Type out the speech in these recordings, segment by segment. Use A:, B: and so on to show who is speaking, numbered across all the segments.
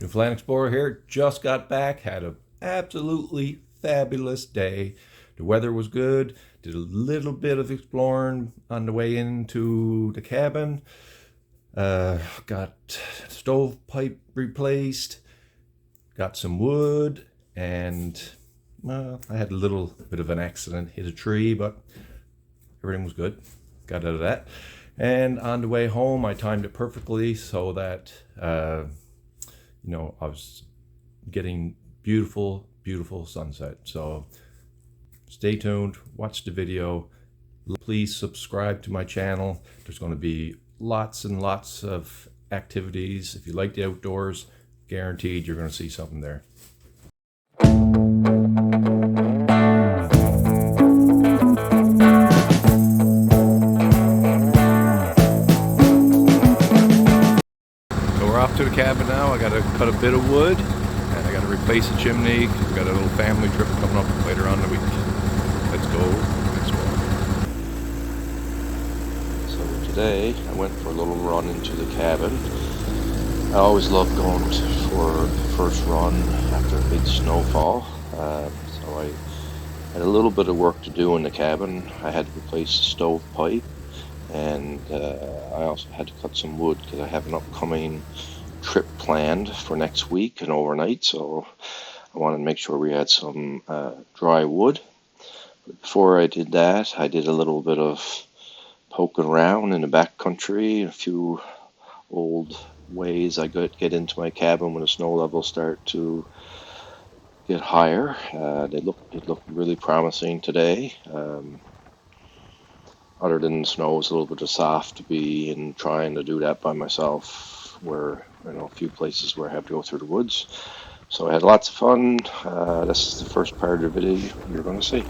A: Newfoundland Explorer here. Just got back. Had an absolutely fabulous day. The weather was good. Did a little bit of exploring on the way into the cabin. Got stovepipe replaced. Got some wood, and I had a little bit of an accident. Hit a tree, but everything was good. Got out of that. And on the way home, I timed it perfectly so that I was getting beautiful, beautiful sunset. So stay tuned, watch the video. Please subscribe to my channel. There's going to be lots and lots of activities. If you like the outdoors, guaranteed you're going to see something there. To the cabin now. I got to cut a bit of wood and I got to replace the chimney. We've got a little family trip coming up later on in the week. Let's go explore. So today I went for a little run into the cabin. I always love going for the first run after a big snowfall. So I had a little bit of work to do in the cabin. I had to replace the stovepipe, and I also had to cut some wood because I have an upcoming trip planned for next week and overnight, so I wanted to make sure we had some dry wood. But before I did that, I did a little bit of poking around in the backcountry, a few old ways I get into my cabin when the snow levels start to get higher. It looked really promising today. Other than the snow, it's a little bit of soft to be in trying to do that by myself, where a few places where I have to go through the woods. So I had lots of fun. This is the first part of the video you're going to see.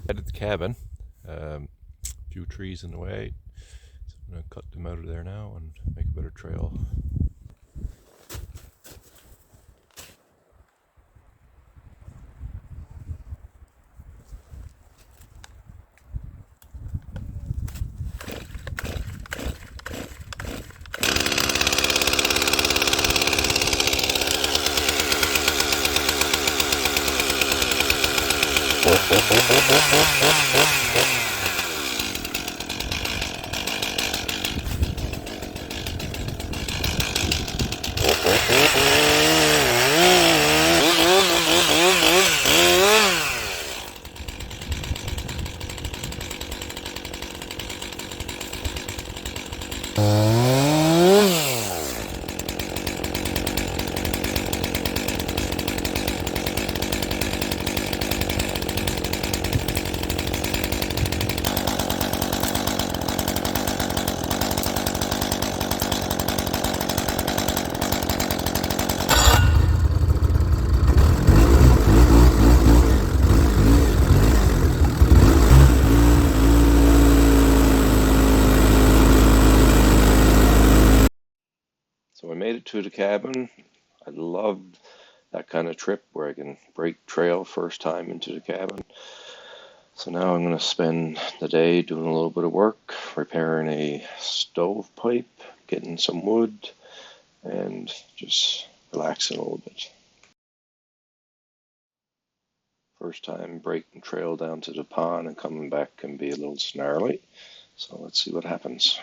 A: Headed to the cabin. A few trees in the way, so I'm going to cut them out of there now and make a better trail. So I made it to the cabin. I loved that kind of trip where I can break trail first time into the cabin. So now I'm going to spend the day doing a little bit of work, repairing a stovepipe, getting some wood, and just relaxing a little bit. First time breaking trail down to the pond and coming back can be a little snarly. So let's see what happens.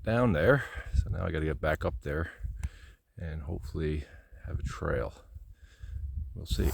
A: down there, so now I got to get back up there and hopefully have a trail. We'll see.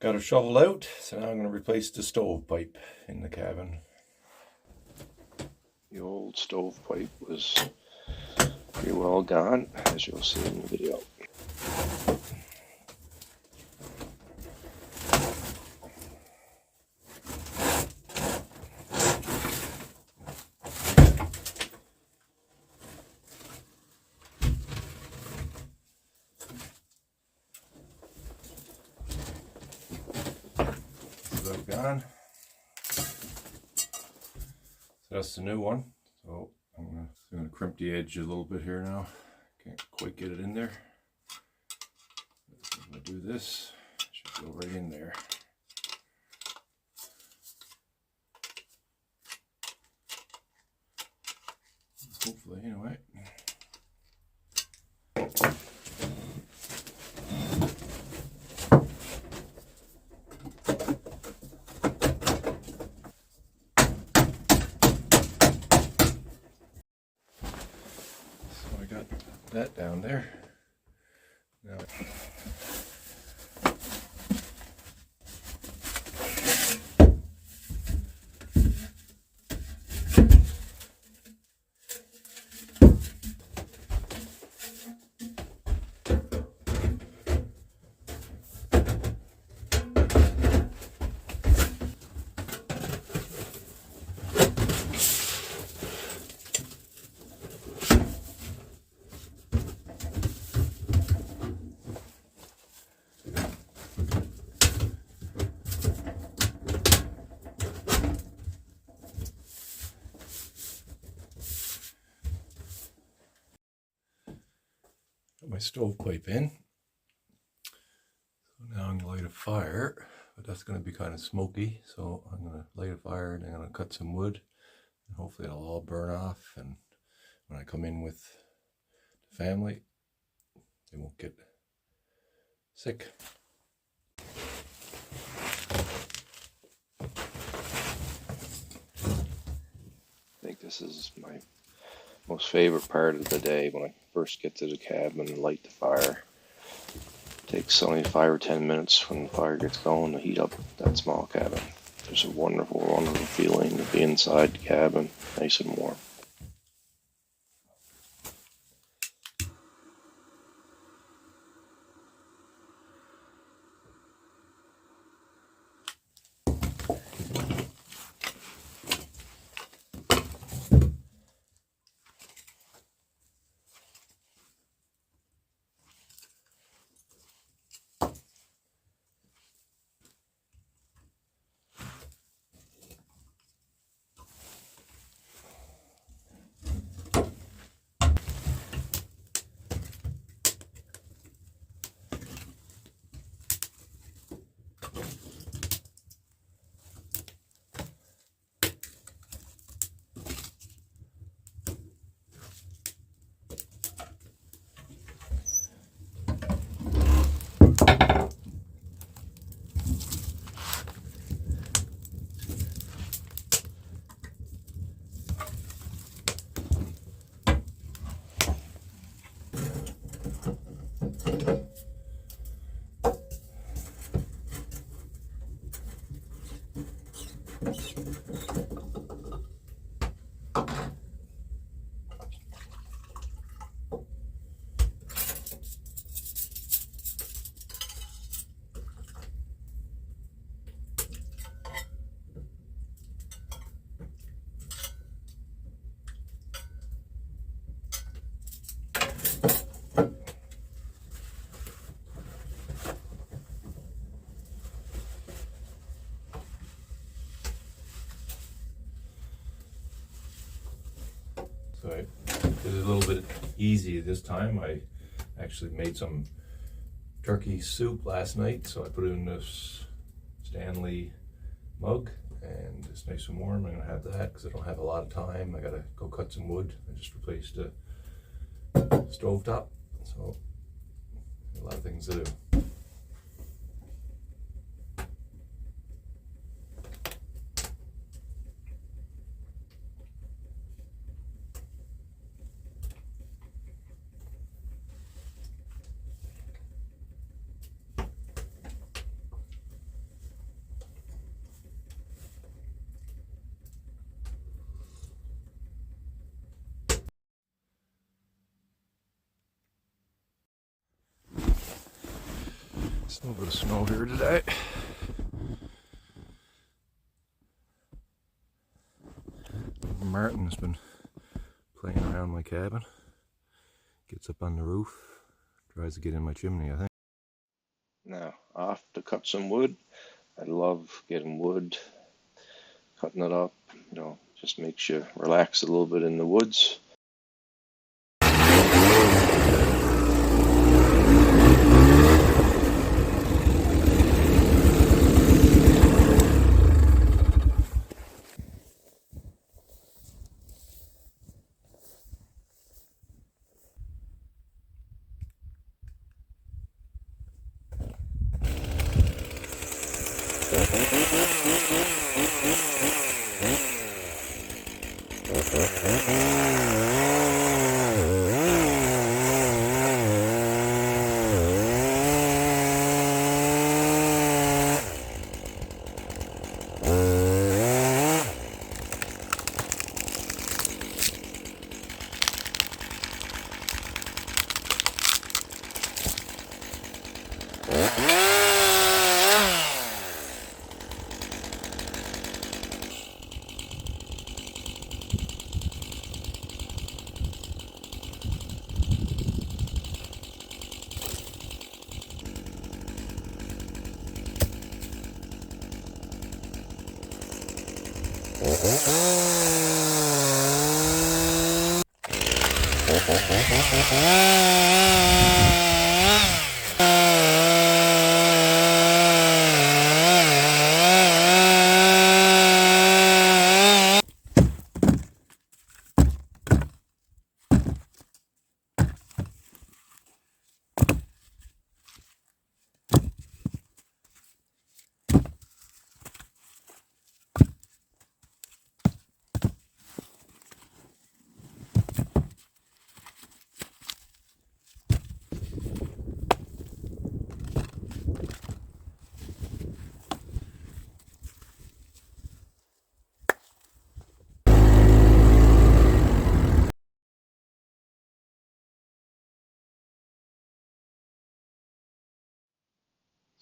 A: Got a shovel out, so now I'm going to replace the stovepipe in the cabin. The old stovepipe was pretty well gone, as you'll see in the video. Gone. So that's the new one. So I'm gonna crimp the edge a little bit here now. Can't quite get it in there. I'm gonna do this. It should go right in there. Hopefully, anyway. That down there. Now my stovepipe in. So now I'm going to light a fire, but that's going to be kind of smoky. So I'm going to light a fire and I'm going to cut some wood, and hopefully it'll all burn off. And when I come in with the family, they won't get sick. I think this is my most favorite part of the day, when I first get to the cabin and light the fire. It takes only 5 or 10 minutes when the fire gets going to heat up that small cabin. There's a wonderful, wonderful feeling to be inside the cabin, nice and warm. So I did it a little bit easy this time. I actually made some turkey soup last night, so I put it in this Stanley mug, and it's nice and warm. I'm gonna have that because I don't have a lot of time. I gotta go cut some wood. I just replaced the stovetop, so a lot of things to do. It's a little bit of snow here today. Martin's been playing around my cabin. Gets up on the roof, tries to get in my chimney, I think. Now, off to cut some wood. I love getting wood, cutting it up, just makes you relax a little bit in the woods.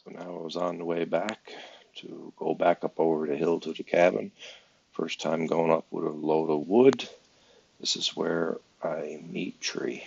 A: So now I was on the way back to go back up over the hill to the cabin. First time going up with a load of wood. This is where I meet Tree.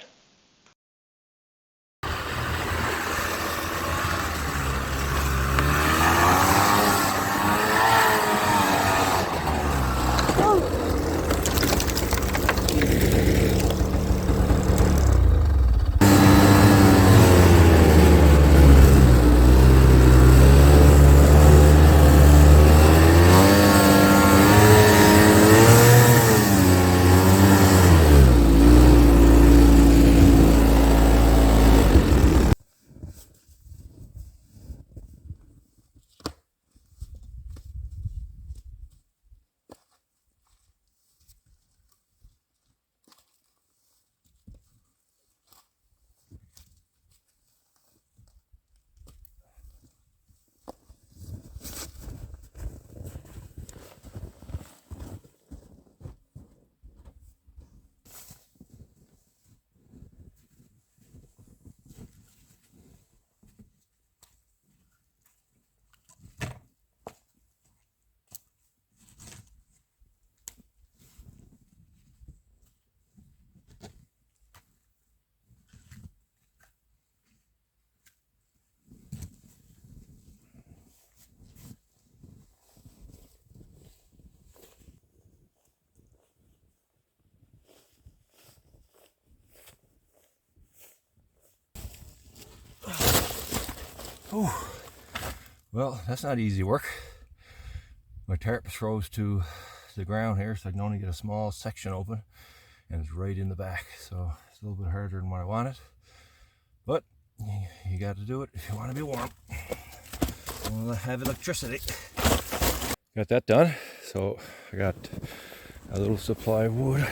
B: Oh, well, that's not easy work. My tarp froze to the ground here, so I can only get a small section open, and it's right in the back, so it's a little bit harder than what I wanted. But you got to do it if you want to be warm. We'll have electricity. Got that done. So I got a little supply of wood.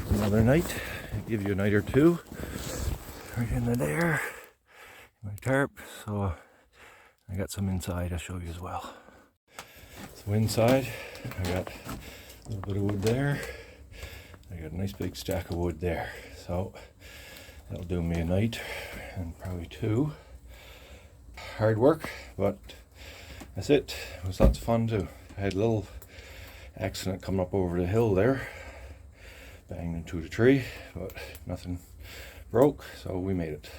B: Another night. I'll give you a night or two. Right in there. My tarp. So I got some inside I'll show you as well. So inside I got a little bit of wood there. I got a nice big stack of wood there. So that'll do me a night and probably two. Hard work, but that's it. It was lots of fun too. I had a little accident coming up over the hill there. Banged into the tree, but nothing broke, so we made it.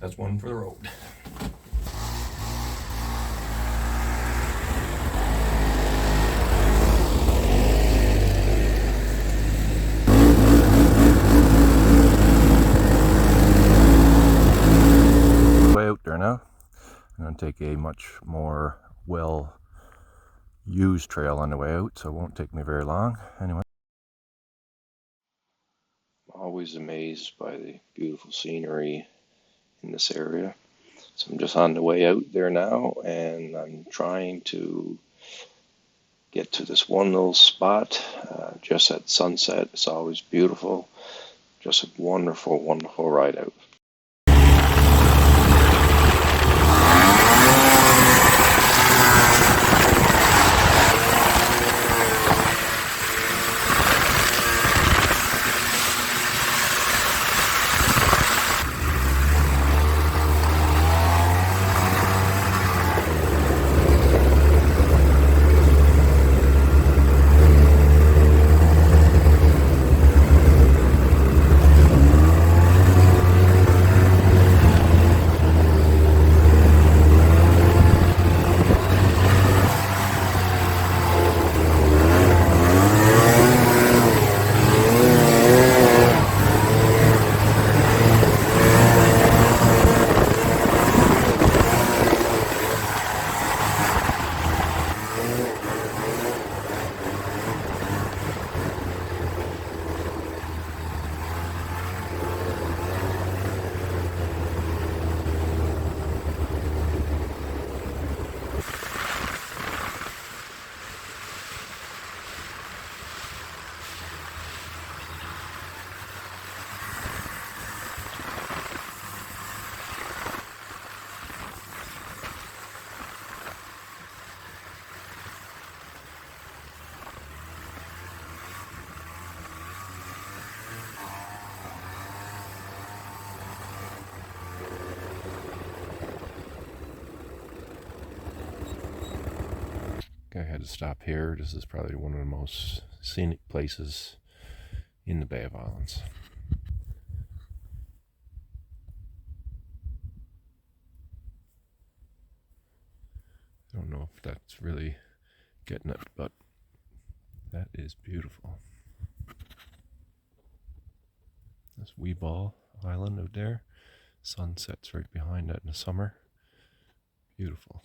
B: That's one for the road. Way out there now. I'm going to take a much more well-used trail on the way out, so it won't take me very long. Anyway.
A: Always amazed by the beautiful scenery in this area. So I'm just on the way out there now, and I'm trying to get to this one little spot just at sunset. It's always beautiful. Just a wonderful, wonderful ride out.
B: I had to stop here. This is probably one of the most scenic places in the Bay of Islands. I don't know if that's really getting it, but that is beautiful. This wee ball island out there. Sun sets right behind that in the summer. Beautiful.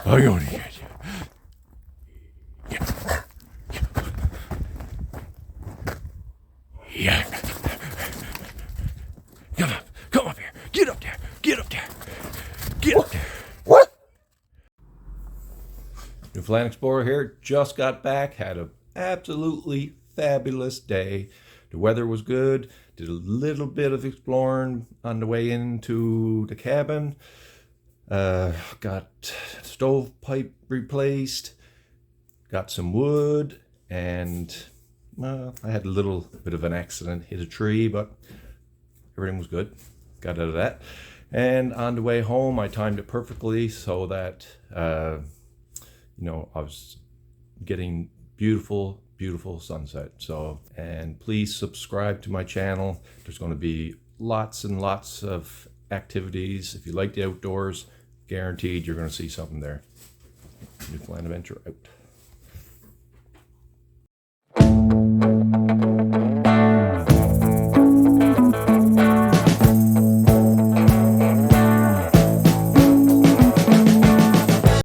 B: I'm going to get you. Yeah. Come up here. Get up there. Get up there. Get up there. What? Newfoundland Explorer here. Just got back. Had an absolutely fabulous day. The weather was good. Did a little bit of exploring on the way into the cabin. Got stovepipe replaced. got some wood, and I had a little bit of an accident, hit a tree, but everything was good. Got out of that. And on the way home, I timed it perfectly so that, you know, I was getting beautiful, beautiful sunset. So, and please subscribe to my channel. There's going to be lots and lots of activities. If you like the outdoors, guaranteed you're going to see something there. Newfoundland Adventure out.